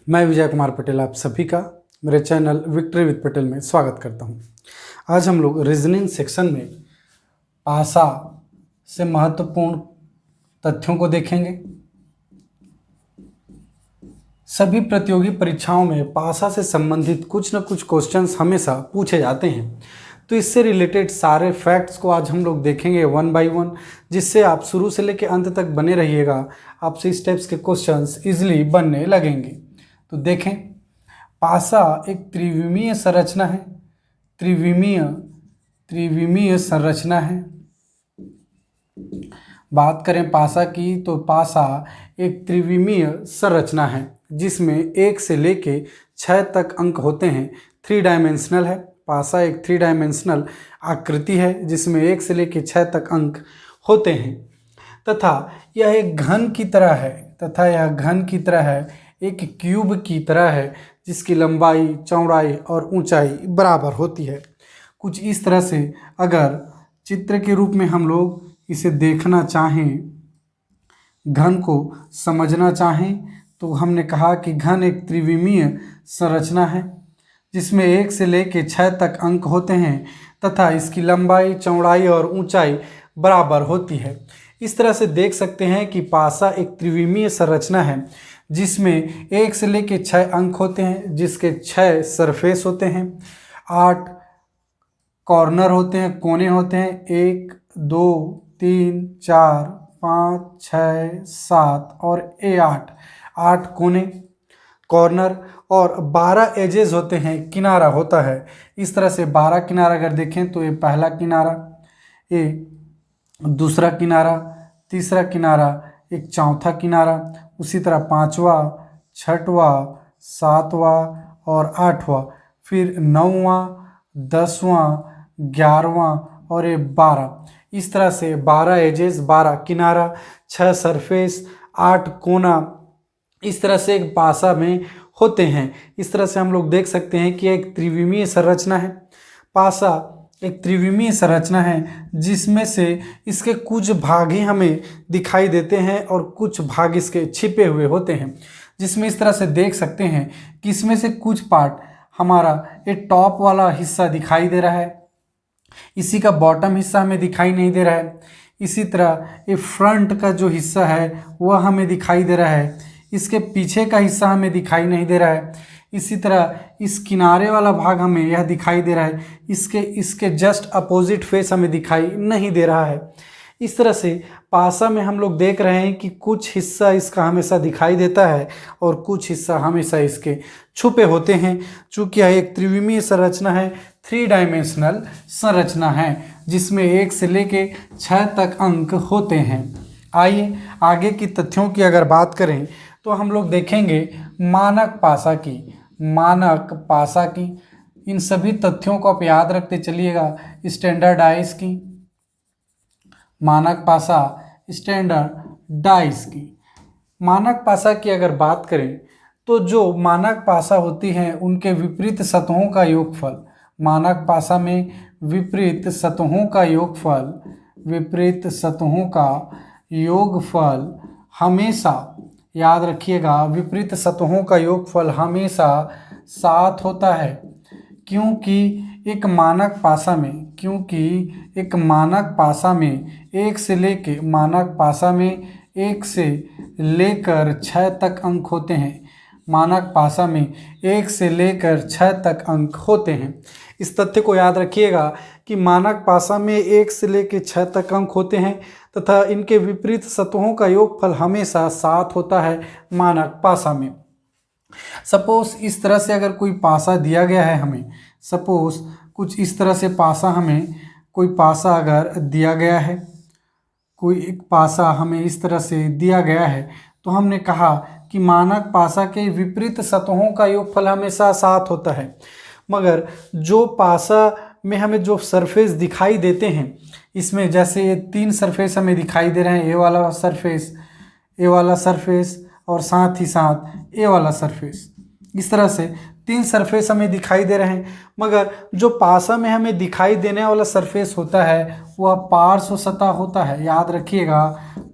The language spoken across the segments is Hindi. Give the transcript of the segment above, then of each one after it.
मैं विजय कुमार पटेल आप सभी का मेरे चैनल विक्ट्री विद पटेल में स्वागत करता हूं। आज हम लोग रीजनिंग सेक्शन में पासा से महत्वपूर्ण तथ्यों को देखेंगे। सभी प्रतियोगी परीक्षाओं में पासा से संबंधित कुछ न कुछ क्वेश्चंस हमेशा पूछे जाते हैं, तो इससे रिलेटेड सारे फैक्ट्स को आज हम लोग देखेंगे वन बाय वन, जिससे आप शुरू से लेकर अंत तक बने रहिएगा। आपसे इस टाइप्स के क्वेश्चंस इजीली बनने लगेंगे। तो देखें, पासा एक त्रिविमीय संरचना है। त्रिविमीय संरचना है। बात करें पासा की, तो पासा एक त्रिविमीय संरचना है जिसमें 1 से लेके 6 तक अंक होते हैं। 3 डायमेंशनल है। पासा एक 3 डायमेंशनल आकृति है जिसमें 1 से लेके 6 तक अंक होते हैं तथा यह एक घन की तरह है, एक क्यूब की तरह है जिसकी लंबाई, चौड़ाई और ऊंचाई बराबर होती है। कुछ इस तरह से अगर चित्र के रूप में हम लोग इसे देखना चाहें, घन को समझना चाहें, तो हमने कहा कि घन एक त्रिविमीय संरचना है जिसमें 1 से लेके 6 तक अंक होते हैं तथा इसकी लंबाई, चौड़ाई और ऊंचाई बराबर होती है। इस तरह से देख सकते हैं कि पासा एक त्रिविमीय संरचना है जिसमें 1 से लेके 6 अंक होते हैं, जिसके 6 सरफेस होते हैं, 8 कॉर्नर होते हैं, कोने होते हैं। 1 2 3 4 5 6 7 और 8 कोने, कॉर्नर और 12 एजेस होते हैं, किनारा होता है। इस तरह से 12 किनारा अगर देखें तो ये पहला किनारा, ये दूसरा किनारा, तीसरा किनारा, एक चौथा किनारा, उसी तरह 5वां, 6वां, 7वां और 8वां, फिर 9वां, 10वां, 11वां और ये 12। इस तरह से 12 एजेस, 12 किनारा, 6 सरफेस, 8 कोना, इस तरह से एक पासा में होते हैं। इस तरह से हम लोग देख सकते हैं कि एक त्रिविमीय संरचना है। पासा एक त्रिविमीय संरचना है जिसमें से इसके कुछ भाग ही हमें दिखाई देते हैं और कुछ भाग इसके छिपे हुए होते हैं, जिसमें इस तरह से देख सकते हैं कि इसमें से कुछ पार्ट हमारा ये टॉप वाला हिस्सा दिखाई दे रहा है, इसी का बॉटम हिस्सा हमें दिखाई नहीं दे रहा है। इसी तरह ये फ्रंट का जो हिस्सा है वह हमें दिखाई दे रहा है, इसके पीछे का हिस्सा हमें दिखाई नहीं दे रहा है। इसी तरह इस किनारे वाला भाग हमें यह दिखाई दे रहा है, इसके जस्ट अपोजिट फेस हमें दिखाई नहीं दे रहा है। इस तरह से पासा में हम लोग देख रहे हैं कि कुछ हिस्सा इसका हमेशा दिखाई देता है और कुछ हिस्सा हमेशा इसके छुपे होते हैं। चूँकि यह एक त्रिविमीय संरचना है, 3 डायमेंशनल संरचना है जिसमें 1 से लेके 6 तक अंक होते हैं। आइए आगे की तथ्यों की अगर बात करें तो हम लोग देखेंगे मानक पासा की। इन सभी तथ्यों को आप याद रखते चलिएगा। स्टैंडर्डाइज की, मानक पासा, स्टैंडर्डाइज की। मानक पासा की अगर बात करें तो जो मानक पासा होती हैं उनके विपरीत सतहों का योगफल, मानक पासा में विपरीत सतहों का योगफल हमेशा, याद रखिएगा, विपरीत सतहों का योगफल हमेशा 7 होता है। क्योंकि एक मानक पासा में 1 से लेकर 6 तक अंक होते हैं। मानक पासा में 1 से लेकर 6 तक अंक होते हैं। इस तथ्य को याद रखिएगा कि मानक पासा में 1 से लेकर 6 तक अंक होते हैं तथा इनके विपरीत सतहों का योगफल हमेशा 7 होता है मानक पासा में। सपोज इस तरह से अगर कोई पासा दिया गया है हमें, सपोज कुछ इस तरह से पासा हमें, कोई पासा अगर दिया गया है, कोई एक पासा हमें इस तरह से दिया गया है, तो हमने कहा कि मानक पासा के विपरीत सतहों का योगफल हमेशा 7 होता है। मगर जो पासा में हमें जो सरफेस दिखाई देते हैं, इसमें जैसे ये 3 सरफेस हमें दिखाई दे रहे हैं, ए वाला सरफेस और साथ ही साथ ए वाला सरफेस। इस तरह से 3 सरफेस हमें दिखाई दे रहे हैं, मगर जो पासा में हमें दिखाई देने वाला सरफेस होता है वह पार्श्व सतह होता है। याद रखिएगा,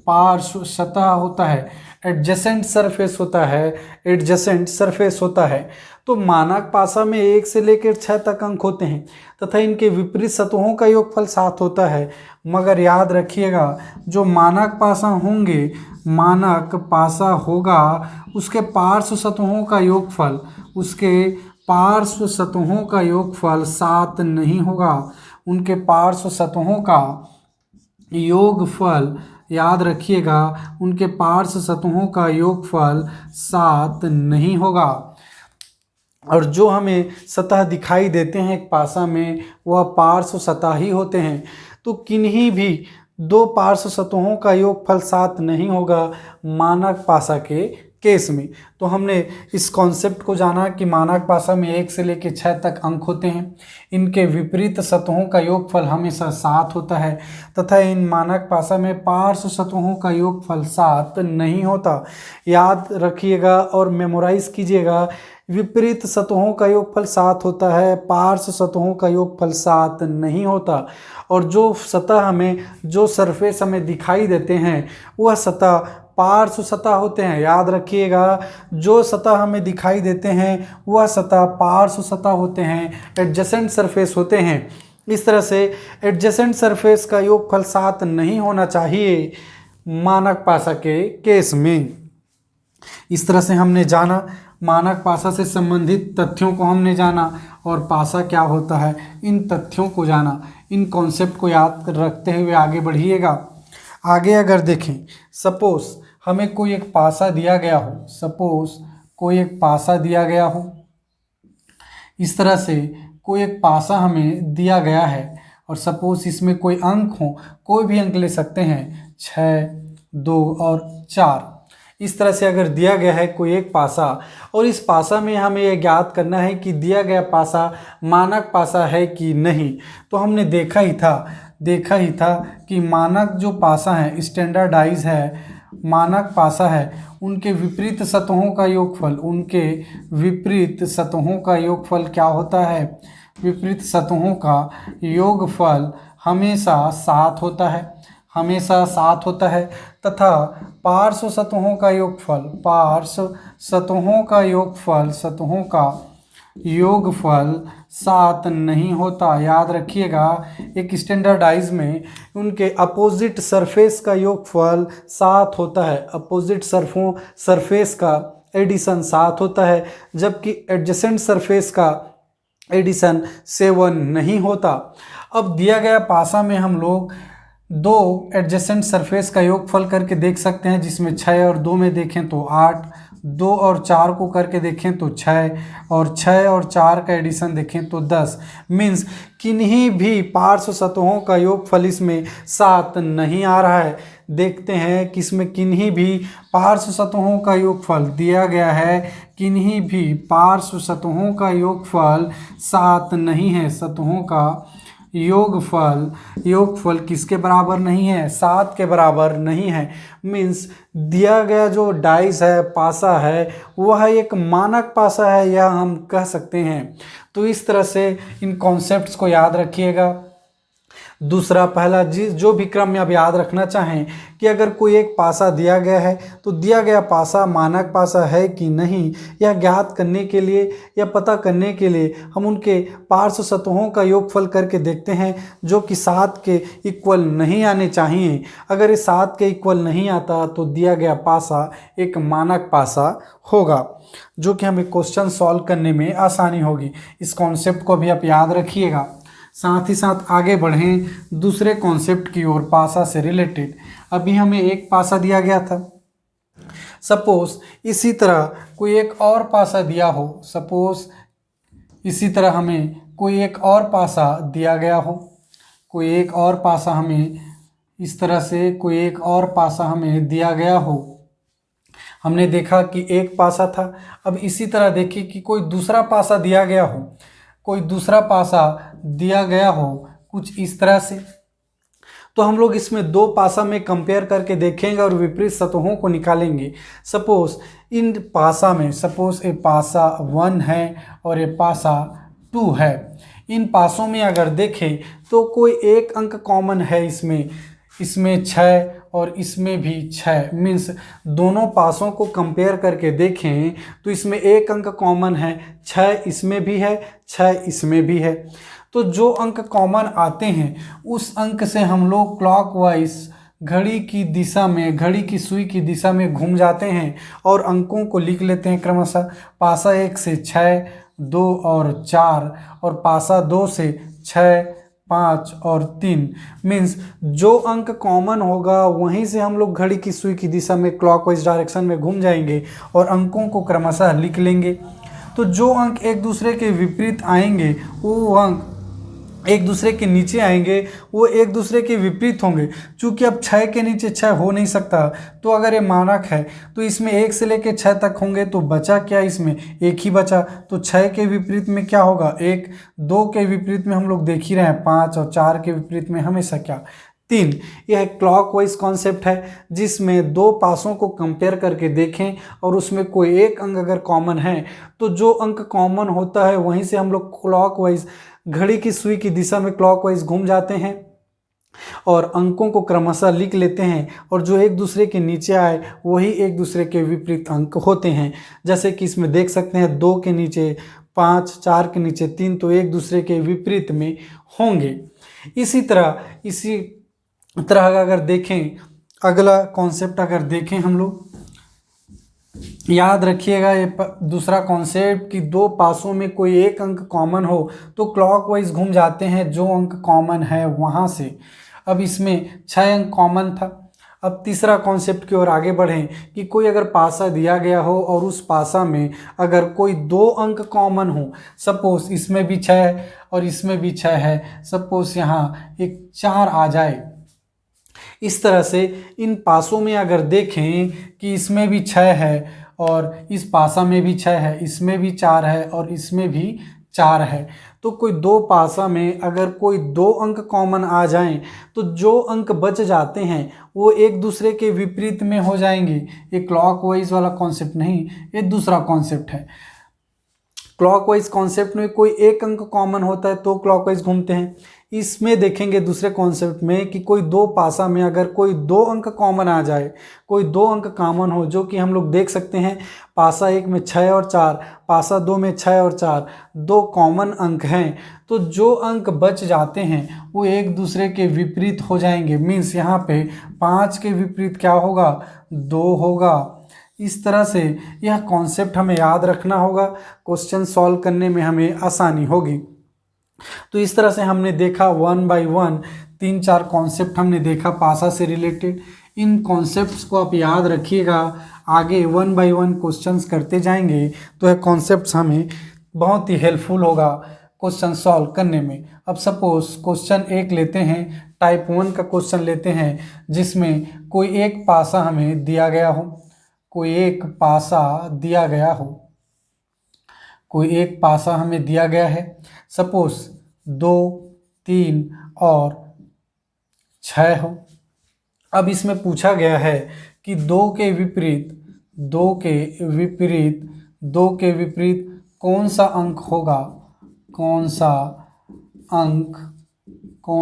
पार्श्व सतह होता है। एडजेसेंट सरफेस होता है, एडजेसेंट सरफेस होता है। तो मानक पासा में 1 से लेकर 6 तक अंक होते हैं तथा इनके विपरीत सतहों का योगफल 7 होता है। मगर याद रखिएगा, जो मानक पासा होंगे, मानक पासा होगा, उसके पार्श्व सतहों का योगफल, उसके पार्श्व सतहों का योगफल 7 नहीं होगा। उनके पार्श्व सतहों का योगफल, याद रखिएगा, उनके पार्श्व सतहों का योगफल 7 नहीं होगा। और जो हमें सतह दिखाई देते हैं एक पासा में, वह पार्श्व सतह ही होते हैं। तो किन्हीं भी 2 पार्श्व सतहों का योगफल 7 नहीं होगा मानक पासा के केस में। तो हमने इस कॉन्सेप्ट को जाना कि मानक पासा में 1 से लेकर 6 तक अंक होते हैं, इनके विपरीत सतहों का योगफल हमेशा 7 होता है तथा इन मानक पासा में पार्श्व सतहों का योगफल 7 नहीं होता। याद रखिएगा और मेमोराइज कीजिएगा, विपरीत सतहों का योगफल 7 होता है, पार्श्व सतहों का योगफल 7 नहीं होता। और जो सतह हमें, जो सरफेस हमें दिखाई देते हैं, वह सतह पार्श्व सतह होते हैं। याद रखिएगा, जो सतह हमें दिखाई देते हैं वह सतह पार्श्व सतह होते हैं, एडजेसेंट सरफेस होते हैं। इस तरह से एडजेसेंट सरफेस का योगफल 7 नहीं होना चाहिए मानक पासा के केस में। इस तरह से हमने जाना, मानक पासा से संबंधित तथ्यों को हमने जाना और पासा क्या होता है इन तथ्यों को जाना। इन कॉन्सेप्ट को याद रखते हुए आगे बढ़िएगा। आगे अगर देखें, सपोज हमें कोई एक पासा दिया गया हो, सपोज कोई एक पासा दिया गया हो, इस तरह से कोई एक पासा हमें दिया गया है और सपोज इसमें कोई अंक हो, कोई भी अंक ले सकते हैं, 6, 2 और 4। इस तरह से अगर दिया गया है कोई एक पासा और इस पासा में हमें यह ज्ञात करना है कि दिया गया पासा मानक पासा है कि नहीं। तो हमने देखा ही था कि मानक जो पासा है, स्टैंडर्डाइज है, मानक पासा है, उनके विपरीत सतहों का योगफल, उनके विपरीत सतहों का योगफल क्या होता है, विपरीत सतहों का योगफल हमेशा 7 होता है, हमेशा 7 होता है। तथा पार्श्व सतहों का योगफल, पार्श्व सतहों का योगफल, सतहों का योगफल 7 नहीं होता। याद रखिएगा, एक स्टैंडर्डाइज में उनके अपोजिट सरफेस का योगफल 7 होता है, अपोजिट सरफेस का एडिशन 7 होता है, जबकि एडजेसेंट सरफेस का एडिशन 7 नहीं होता। अब दिया गया पासा में हम लोग 2 एडजेसेंट सरफेस का योगफल करके देख सकते हैं, जिसमें 6 और 2 में देखें तो 8, 2 और 4 को करके देखें तो 6 और 6 और 4 का एडिशन देखें तो 10। मीन्स किन्हीं भी पार्श्व सतहों का योगफल इसमें 7 नहीं आ रहा है। देखते हैं कि इसमें किन्हीं भी पार्श्व सतहों का योगफल दिया गया है, किन्हीं भी पार्श्व सतहों का योगफल 7 नहीं है। सतहों का योगफल किसके बराबर नहीं है, 7 के बराबर नहीं है। मीन्स दिया गया जो डाइस है, पासा है, वह एक मानक पासा है, यह हम कह सकते हैं। तो इस तरह से इन कॉन्सेप्ट्स को याद रखिएगा। दूसरा, पहला जो भी क्रम में आप याद रखना चाहें कि अगर कोई एक पासा दिया गया है तो दिया गया पासा मानक पासा है कि नहीं, यह ज्ञात करने के लिए या पता करने के लिए हम उनके पार्श्व सतहों का योगफल करके देखते हैं, जो कि 7 के इक्वल नहीं आने चाहिए। अगर ये 7 के इक्वल नहीं आता तो दिया गया पासा एक मानक पासा होगा, जो कि हमें क्वेश्चन सॉल्व करने में आसानी होगी। इस कॉन्सेप्ट को भी आप याद रखिएगा। साथ ही साथ आगे बढ़ें दूसरे कॉन्सेप्ट की ओर, पासा से रिलेटेड। अभी हमें एक पासा दिया गया था, सपोज इसी तरह कोई एक और पासा दिया हो, सपोज इसी तरह हमें कोई एक और पासा दिया गया हो, कोई एक और पासा हमें इस तरह से कोई एक और पासा हमें दिया गया हो। हमने देखा कि एक पासा था, अब इसी तरह देखिए कि कोई दूसरा पासा दिया गया हो, कोई दूसरा पासा दिया गया हो कुछ इस तरह से। तो हम लोग इसमें 2 पासा में कंपेयर करके देखेंगे और विपरीत सतहों को निकालेंगे। सपोज इन पासा में, सपोज ये पासा 1 है और ये पासा 2 है। इन पासों में अगर देखें तो कोई एक अंक कॉमन है, इसमें 6 और इसमें भी 6, मीन्स दोनों पासों को कंपेयर करके देखें तो इसमें एक अंक कॉमन है, 6 इसमें भी है, 6 इसमें भी है। तो जो अंक कॉमन आते हैं उस अंक से हम लोग क्लॉकवाइज घड़ी की दिशा में, घड़ी की सुई की दिशा में घूम जाते हैं और अंकों को लिख लेते हैं क्रमशः। पासा 1 से 6, 2 और 4, और पासा 2 से 6, 5 और 3। मीन्स जो अंक कॉमन होगा वहीं से हम लोग घड़ी की सुई की दिशा में क्लॉकवाइज डायरेक्शन में घूम जाएंगे और अंकों को क्रमशः लिख लेंगे। तो जो अंक एक दूसरे के विपरीत आएंगे वो अंक एक दूसरे के नीचे आएंगे, वो एक दूसरे के विपरीत होंगे। चूंकि अब 6 के नीचे 6 हो नहीं सकता, तो अगर ये मानक है तो इसमें 1 से लेकर 6 तक होंगे, तो बचा क्या, इसमें 1 ही बचा। तो 6 के विपरीत में क्या होगा, 1, 2 के विपरीत में हम लोग देख ही रहे हैं 5, और 4 के विपरीत में हमेशा क्या, 3। यह क्लॉकवाइज कॉन्सेप्ट है जिसमें दो पासों को कंपेयर करके देखें और उसमें कोई एक अंक अगर कॉमन है तो जो अंक कॉमन होता है वहीं से हम लोग क्लॉकवाइज घड़ी की सुई की दिशा में क्लॉकवाइज घूम जाते हैं और अंकों को क्रमशः लिख लेते हैं, और जो एक दूसरे के नीचे आए वही एक दूसरे के विपरीत अंक होते हैं। जैसे कि इसमें देख सकते हैं 2 के नीचे 5, 4 के नीचे 3, तो एक दूसरे के विपरीत में होंगे। इसी तरह अगर देखें, अगला कॉन्सेप्ट अगर देखें हम लोग, याद रखिएगा ये दूसरा कॉन्सेप्ट कि दो पासों में कोई एक अंक कॉमन हो तो क्लॉकवाइज घूम जाते हैं जो अंक कॉमन है वहाँ से। अब इसमें 6 अंक कॉमन था। अब तीसरा कॉन्सेप्ट की ओर आगे बढ़ें कि कोई अगर पासा दिया गया हो और उस पासा में अगर कोई 2 अंक कॉमन हो, सपोज इसमें भी 6 है और इसमें भी 6 है, सपोज यहाँ एक 4 आ जाए। इस तरह से इन पासों में अगर देखें कि इसमें भी 6 है और इस पासा में भी 6 है, इसमें भी 4 है और इसमें भी 4 है, तो कोई दो पासा में अगर कोई 2 अंक कॉमन आ जाएं तो जो अंक बच जाते हैं वो एक दूसरे के विपरीत में हो जाएंगे। ये क्लॉकवाइज वाला कॉन्सेप्ट नहीं, ये दूसरा कॉन्सेप्ट है। क्लॉकवाइज कॉन्सेप्ट में कोई एक अंक कॉमन होता है तो क्लॉकवाइज घूमते हैं। इसमें देखेंगे दूसरे कॉन्सेप्ट में कि कोई दो पासा में अगर कोई 2 अंक कॉमन आ जाए, कोई 2 अंक कॉमन हो, जो कि हम लोग देख सकते हैं पासा 1 में 6 और 4, पासा 2 में 6 और 4, 2 कॉमन अंक हैं, तो जो अंक बच जाते हैं वो एक दूसरे के विपरीत हो जाएंगे। मीन्स यहाँ पे 5 के विपरीत क्या होगा, 2 होगा। इस तरह से यह कॉन्सेप्ट हमें याद रखना होगा, क्वेश्चन सॉल्व करने में हमें आसानी होगी। तो इस तरह से हमने देखा 1 बाय 1 3-4 कॉन्सेप्ट हमने देखा पासा से रिलेटेड। इन कॉन्सेप्ट्स को आप याद रखिएगा, आगे 1 बाय 1 क्वेश्चंस करते जाएंगे तो यह कॉन्सेप्ट्स हमें बहुत ही हेल्पफुल होगा क्वेश्चन सॉल्व करने में। अब सपोज क्वेश्चन 1 लेते हैं, टाइप 1 का क्वेश्चन लेते हैं जिसमें कोई एक पासा हमें दिया गया हो, कोई एक पासा दिया गया हो, कोई एक पासा हमें दिया गया है, सपोज 2, 3 और 6 हो। अब इसमें पूछा गया है कि 2 के विपरीत कौन सा अंक होगा, कौन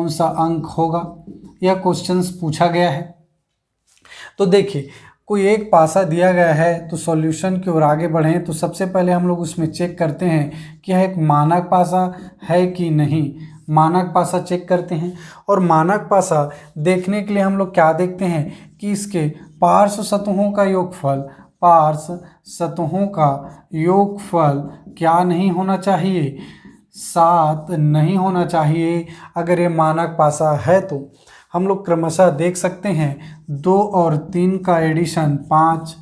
सा अंक होगा, यह क्वेश्चन पूछा गया है। तो देखिए कोई एक पासा दिया गया है तो सॉल्यूशन की ओर आगे बढ़ें तो सबसे पहले हम लोग उसमें चेक करते हैं कि यह एक मानक पासा है कि नहीं। मानक पासा चेक करते हैं, और मानक पासा देखने के लिए हम लोग क्या देखते हैं कि इसके पार्श्व सतहों का योगफल क्या नहीं होना चाहिए, 7 नहीं होना चाहिए। अगर ये मानक पासा है तो हम लोग क्रमशः देख सकते हैं 2 और 3 का एडिशन 5,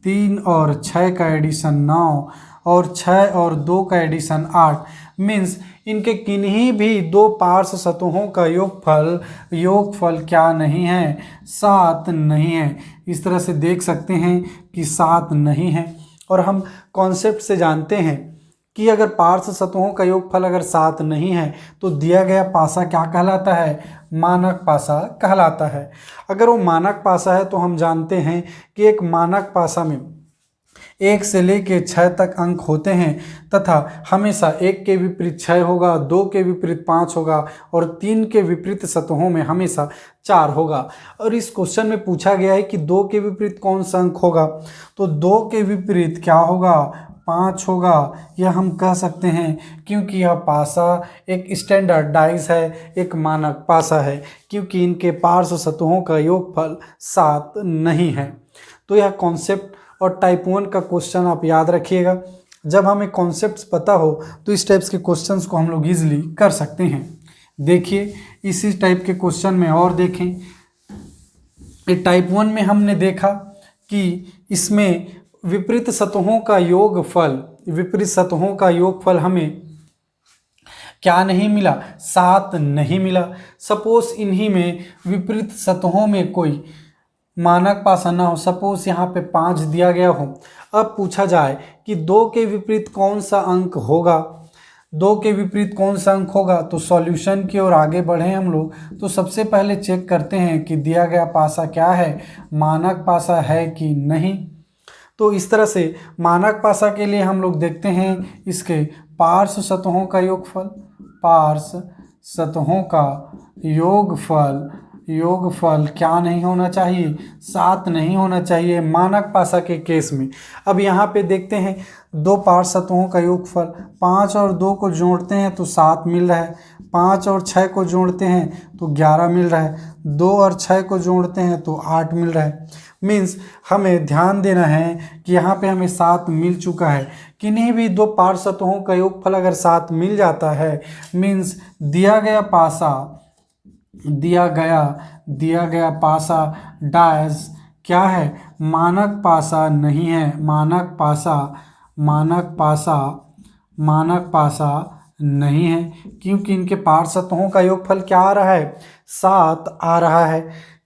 3 और 6 का एडिशन 9 और 6 और 2 का एडिशन 8। मीन्स इनके किन्हीं भी 2 पार्श्व सतहों का योगफल क्या नहीं है, 7 नहीं है। इस तरह से देख सकते हैं कि 7 नहीं है। और हम कॉन्सेप्ट से जानते हैं कि अगर पार्श्व सतहों का योगफल अगर 7 नहीं है तो दिया गया पासा क्या कहलाता है, मानक पासा कहलाता है। अगर वो मानक पासा है तो हम जानते हैं कि एक मानक पासा में 1 से लेके 6 तक अंक होते हैं तथा हमेशा 1 के विपरीत 6 होगा, 2 के विपरीत 5 होगा और 3 के विपरीत सतहों में हमेशा 4 होगा। और इस क्वेश्चन में पूछा गया है कि 2 के विपरीत कौन सा अंक होगा, तो 2 के विपरीत क्या होगा, 5 होगा। यह हम कह सकते हैं क्योंकि यह पासा एक स्टैंडर्ड डाइस है, एक मानक पासा है, क्योंकि इनके पार्श्व सतहों का योगफल 7 नहीं है। तो यह कॉन्सेप्ट और टाइप 1 का क्वेश्चन आप याद रखिएगा। जब हमें कॉन्सेप्ट्स पता हो तो इस टाइप्स के क्वेश्चंस को हम लोग ईजिली कर सकते हैं। देखिए इसी टाइप के क्वेश्चन में और देखें, टाइप 1 में हमने देखा कि इसमें विपरीत सतहों का योगफल हमें क्या नहीं मिला, 7 नहीं मिला। सपोज इन्हीं में विपरीत सतहों में कोई मानक पासा ना हो, सपोज यहाँ पे 5 दिया गया हो। अब पूछा जाए कि 2 के विपरीत कौन सा अंक होगा, 2 के विपरीत कौन सा अंक होगा, तो सॉल्यूशन की ओर आगे बढ़े हम लोग। तो सबसे पहले चेक करते हैं कि दिया गया पासा क्या है, मानक पासा है कि नहीं। तो इस तरह से मानक पासा के लिए हम लोग देखते हैं इसके पार्श्व सतहों का योगफल क्या नहीं होना चाहिए, 7 नहीं होना चाहिए मानक पासा के केस में। अब यहाँ पे देखते हैं 2 पार्श्व सतहों का योगफल, 5 और 2 को जोड़ते हैं तो 7 मिल रहा है, 5 और 6 को जोड़ते हैं तो 11 मिल रहा है, 2 और 6 को जोड़ते हैं तो 8 मिल रहा है। मीन्स हमें ध्यान देना है कि यहाँ पे हमें 7 मिल चुका है। किन्हीं भी 2 पार्श्व सतहों का योगफल अगर 7 मिल जाता है, मीन्स दिया गया पासा डैश क्या है, मानक पासा नहीं है, मानक पासा नहीं है, क्योंकि इनके पार्श्व सतहों का योगफल क्या आ रहा है, 7 आ रहा है।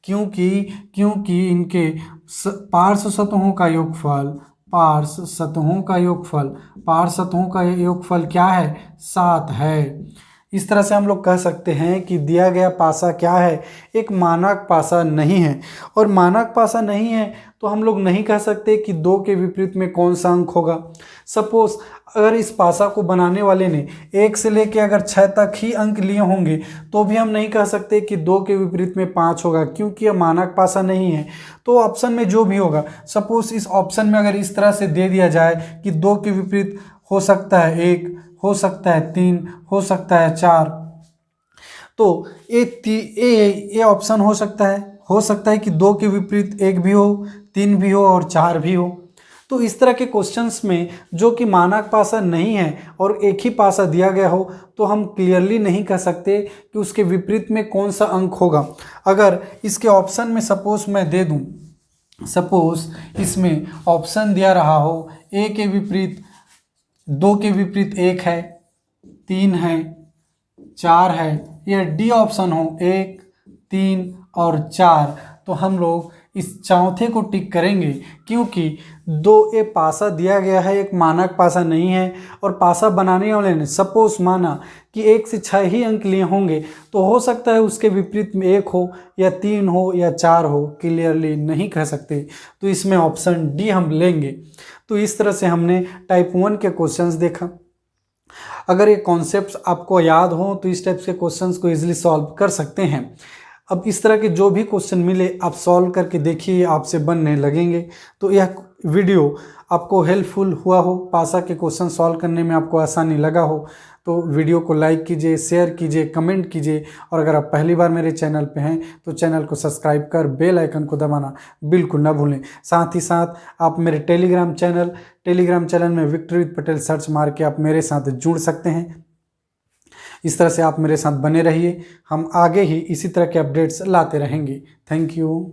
क्योंकि इनके पार्श्व सतहों का योगफल क्या है, 7 है। इस तरह से हम लोग कह सकते हैं कि दिया गया पासा क्या है, एक मानक पासा नहीं है। और मानक पासा नहीं है तो हम लोग नहीं कह सकते कि 2 के विपरीत में कौन सा अंक होगा। सपोज अगर इस पासा को बनाने वाले ने 1 से लेकर अगर 6 तक ही अंक लिए होंगे तो भी हम नहीं कह सकते कि 2 के विपरीत में 5 होगा, क्योंकि यह मानक पासा नहीं है। तो ऑप्शन में जो भी होगा, सपोज इस ऑप्शन में अगर इस तरह से दे दिया जाए कि 2 के विपरीत हो सकता है 1, हो सकता है 3, हो सकता है 4, तो ये ऑप्शन हो सकता है कि 2 के विपरीत 1 भी हो, 3 भी हो और 4 भी हो। तो इस तरह के क्वेश्चंस में जो कि मानक पासा नहीं है और एक ही पासा दिया गया हो, तो हम क्लियरली नहीं कह सकते कि उसके विपरीत में कौन सा अंक होगा। अगर इसके ऑप्शन में सपोज मैं दे दूं, सपोज इसमें ऑप्शन दिया रहा हो ए के विपरीत 2 के विपरीत 1 है, 3 है, 4 है, या डी ऑप्शन हो 1, 3 और 4, तो हम लोग इस चौथे को टिक करेंगे, क्योंकि 2 ए पासा दिया गया है, एक मानक पासा नहीं है। और पासा बनाने वाले ने सपोज माना कि 1 से 6 ही अंक लिए होंगे, तो हो सकता है उसके विपरीत में 1 हो या 3 हो या 4 हो, क्लियरली नहीं कह सकते। तो इसमें ऑप्शन डी हम लेंगे। तो इस तरह से हमने टाइप 1 के क्वेश्चंस देखा। अगर ये कॉन्सेप्ट्स आपको याद हो तो इस टाइप के क्वेश्चंस को इजीली सॉल्व कर सकते हैं। अब इस तरह के जो भी क्वेश्चन मिले आप सॉल्व करके देखिए, आपसे बनने लगेंगे। तो यह वीडियो आपको हेल्पफुल हुआ हो, पासा के क्वेश्चन सॉल्व करने में आपको आसानी लगा हो, तो वीडियो को लाइक कीजिए, शेयर कीजिए, कमेंट कीजिए। और अगर आप पहली बार मेरे चैनल पे हैं तो चैनल को सब्सक्राइब कर बेल आइकन को दबाना बिल्कुल ना भूलें। साथ ही साथ आप मेरे टेलीग्राम चैनल में विक्ट्री विद पटेल सर्च मार के आप मेरे साथ जुड़ सकते हैं। इस तरह से आप मेरे साथ बने रहिए, हम आगे ही इसी तरह के अपडेट्स लाते रहेंगे। Thank you.